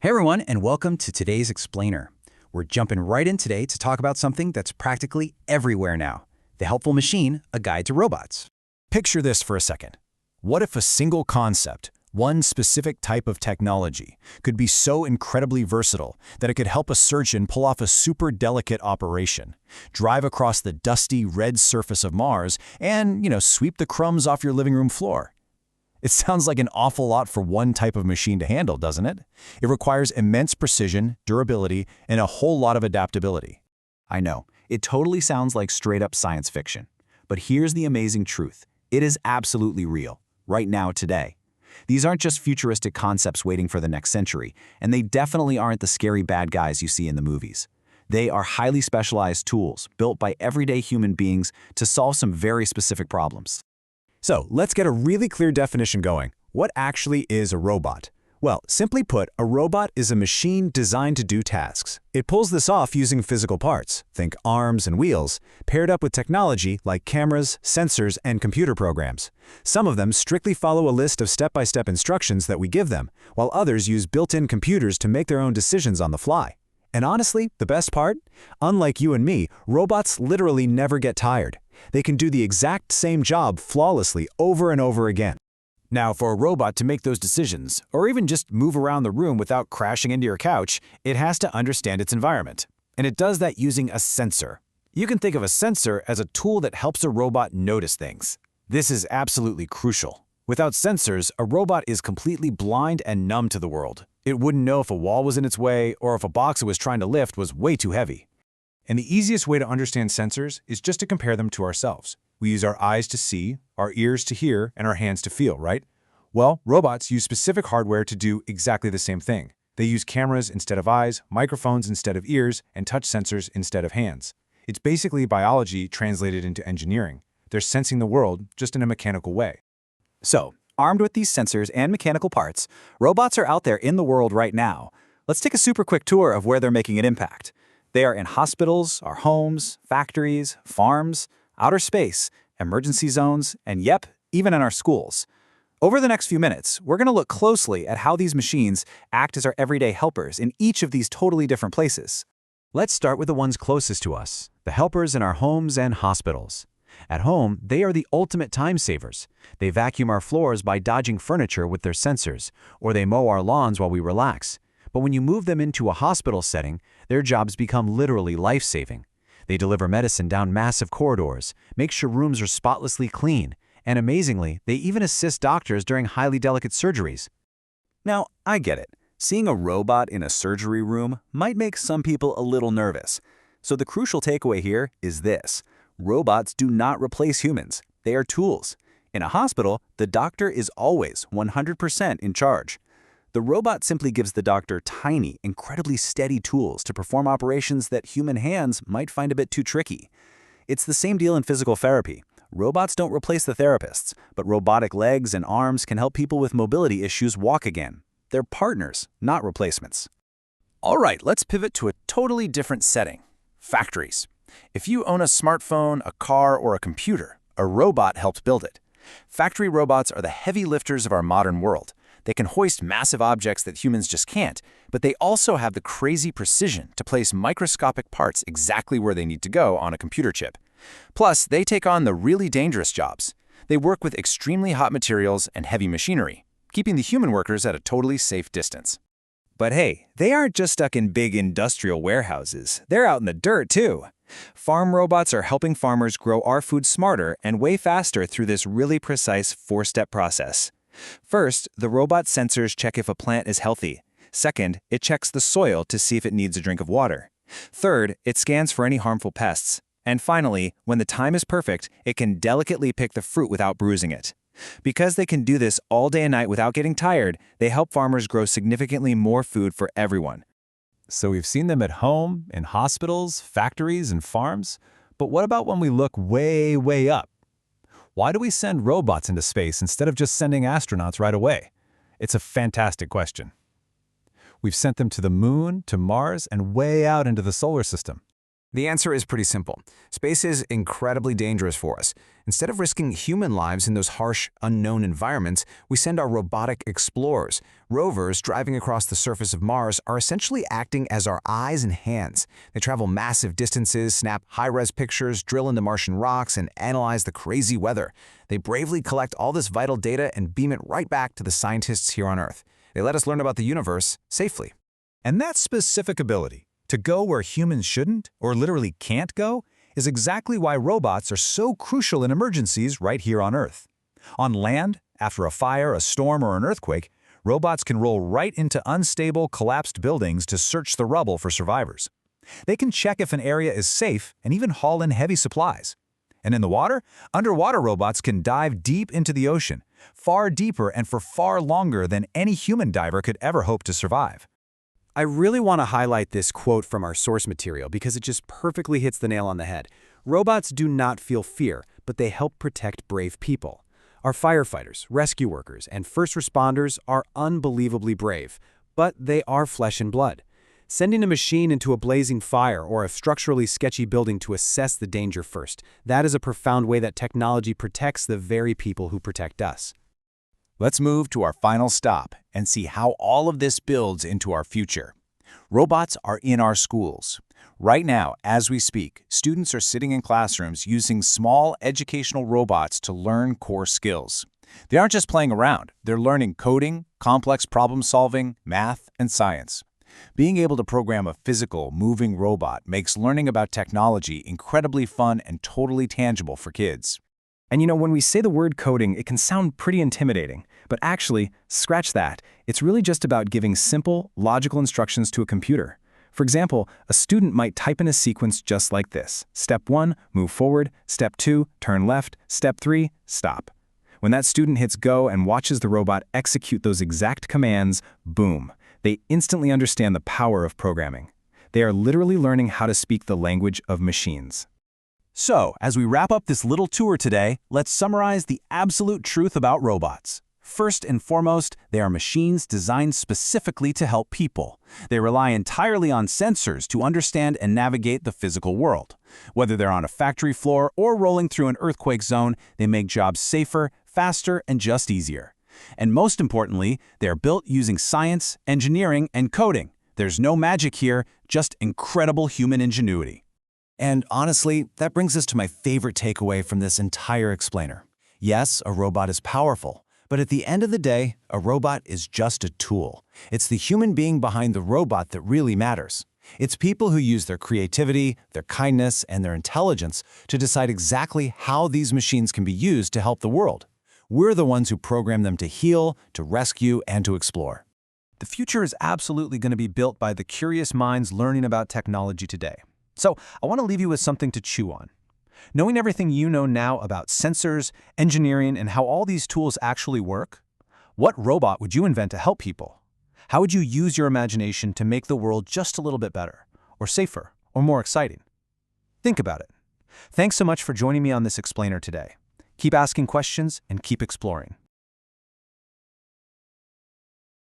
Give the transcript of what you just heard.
Hey everyone, and welcome to today's Explainer. We're jumping right in today to talk about something that's practically everywhere now. The Helpful Machine, a guide to robots. Picture this for a second. What if a single concept, one specific type of technology, could be so incredibly versatile that it could help a surgeon pull off a super delicate operation, drive across the dusty red surface of Mars, and, sweep the crumbs off your living room floor? It sounds like an awful lot for one type of machine to handle, doesn't it? It requires immense precision, durability, and a whole lot of adaptability. I know, it totally sounds like straight-up science fiction. But here's the amazing truth. It is absolutely real, right now, today. These aren't just futuristic concepts waiting for the next century, and they definitely aren't the scary bad guys you see in the movies. They are highly specialized tools built by everyday human beings to solve some very specific problems. So let's get a really clear definition going. What actually is a robot? Well, simply put, a robot is a machine designed to do tasks. It pulls this off using physical parts, think arms and wheels, paired up with technology like cameras, sensors, and computer programs. Some of them strictly follow a list of step-by-step instructions that we give them, while others use built-in computers to make their own decisions on the fly. And honestly, the best part? Unlike you and me, robots literally never get tired. They can do the exact same job flawlessly over and over again. Now, for a robot to make those decisions, or even just move around the room without crashing into your couch, it has to understand its environment. And it does that using a sensor. You can think of a sensor as a tool that helps a robot notice things. This is absolutely crucial. Without sensors, a robot is completely blind and numb to the world. It wouldn't know if a wall was in its way or if a box it was trying to lift was way too heavy. And the easiest way to understand sensors is just to compare them to ourselves. We use our eyes to see, our ears to hear, and our hands to feel, right? Well, robots use specific hardware to do exactly the same thing. They use cameras instead of eyes, microphones instead of ears, and touch sensors instead of hands. It's basically biology translated into engineering. They're sensing the world just in a mechanical way. So, armed with these sensors and mechanical parts, robots are out there in the world right now. Let's take a super quick tour of where they're making an impact. They are in hospitals, our homes, factories, farms, outer space, emergency zones, and yep, even in our schools. Over the next few minutes, we're going to look closely at how these machines act as our everyday helpers in each of these totally different places. Let's start with the ones closest to us, the helpers in our homes and hospitals. At home, they are the ultimate time savers. They vacuum our floors by dodging furniture with their sensors, or they mow our lawns while we relax. But when you move them into a hospital setting, their jobs become literally life-saving. They deliver medicine down massive corridors, make sure rooms are spotlessly clean, and amazingly, they even assist doctors during highly delicate surgeries. Now, I get it. Seeing a robot in a surgery room might make some people a little nervous. So the crucial takeaway here is this. Robots do not replace humans. They are tools. In a hospital, the doctor is always 100% in charge. The robot simply gives the doctor tiny, incredibly steady tools to perform operations that human hands might find a bit too tricky. It's the same deal in physical therapy. Robots don't replace the therapists, but robotic legs and arms can help people with mobility issues walk again. They're partners, not replacements. All right, let's pivot to a totally different setting. Factories. If you own a smartphone, a car, or a computer, a robot helped build it. Factory robots are the heavy lifters of our modern world. They can hoist massive objects that humans just can't, but they also have the crazy precision to place microscopic parts exactly where they need to go on a computer chip. Plus, they take on the really dangerous jobs. They work with extremely hot materials and heavy machinery, keeping the human workers at a totally safe distance. But hey, they aren't just stuck in big industrial warehouses. They're out in the dirt, too. Farm robots are helping farmers grow our food smarter and way faster through this really precise four-step process. First, the robot sensors check if a plant is healthy. Second, it checks the soil to see if it needs a drink of water. Third, it scans for any harmful pests. And finally, when the time is perfect, it can delicately pick the fruit without bruising it. Because they can do this all day and night without getting tired, they help farmers grow significantly more food for everyone. So we've seen them at home, in hospitals, factories, and farms. But what about when we look way, way up? Why do we send robots into space instead of just sending astronauts right away? It's a fantastic question. We've sent them to the moon, to Mars, and way out into the solar system. The answer is pretty simple. Space is incredibly dangerous for us. Instead of risking human lives in those harsh, unknown environments, we send our robotic explorers. Rovers driving across the surface of Mars are essentially acting as our eyes and hands. They travel massive distances, snap high-res pictures, drill into Martian rocks, and analyze the crazy weather. They bravely collect all this vital data and beam it right back to the scientists here on Earth. They let us learn about the universe safely. And that specific ability, to go where humans shouldn't, or literally can't go, is exactly why robots are so crucial in emergencies right here on Earth. On land, after a fire, a storm, or an earthquake, robots can roll right into unstable, collapsed buildings to search the rubble for survivors. They can check if an area is safe and even haul in heavy supplies. And in the water, underwater robots can dive deep into the ocean, far deeper and for far longer than any human diver could ever hope to survive. I really want to highlight this quote from our source material because it just perfectly hits the nail on the head. Robots do not feel fear, but they help protect brave people. Our firefighters, rescue workers, and first responders are unbelievably brave, but they are flesh and blood. Sending a machine into a blazing fire or a structurally sketchy building to assess the danger first, that is a profound way that technology protects the very people who protect us. Let's move to our final stop and see how all of this builds into our future. Robots are in our schools. Right now, as we speak, students are sitting in classrooms using small educational robots to learn core skills. They aren't just playing around, they're learning coding, complex problem solving, math, and science. Being able to program a physical, moving robot makes learning about technology incredibly fun and totally tangible for kids. And when we say the word coding, it can sound pretty intimidating. But actually, scratch that. It's really just about giving simple, logical instructions to a computer. For example, a student might type in a sequence just like this. Step 1, move forward. Step 2, turn left. Step 3, stop. When that student hits go and watches the robot execute those exact commands, boom, they instantly understand the power of programming. They are literally learning how to speak the language of machines. So, as we wrap up this little tour today, let's summarize the absolute truth about robots. First and foremost, they are machines designed specifically to help people. They rely entirely on sensors to understand and navigate the physical world. Whether they're on a factory floor or rolling through an earthquake zone, they make jobs safer, faster, and just easier. And most importantly, they are built using science, engineering, and coding. There's no magic here, just incredible human ingenuity. And honestly, that brings us to my favorite takeaway from this entire explainer. Yes, a robot is powerful, but at the end of the day, a robot is just a tool. It's the human being behind the robot that really matters. It's people who use their creativity, their kindness, and their intelligence to decide exactly how these machines can be used to help the world. We're the ones who program them to heal, to rescue, and to explore. The future is absolutely going to be built by the curious minds learning about technology today. So I want to leave you with something to chew on. Knowing everything you know now about sensors, engineering, and how all these tools actually work, what robot would you invent to help people? How would you use your imagination to make the world just a little bit better, or safer, or more exciting? Think about it. Thanks so much for joining me on this explainer today. Keep asking questions and keep exploring.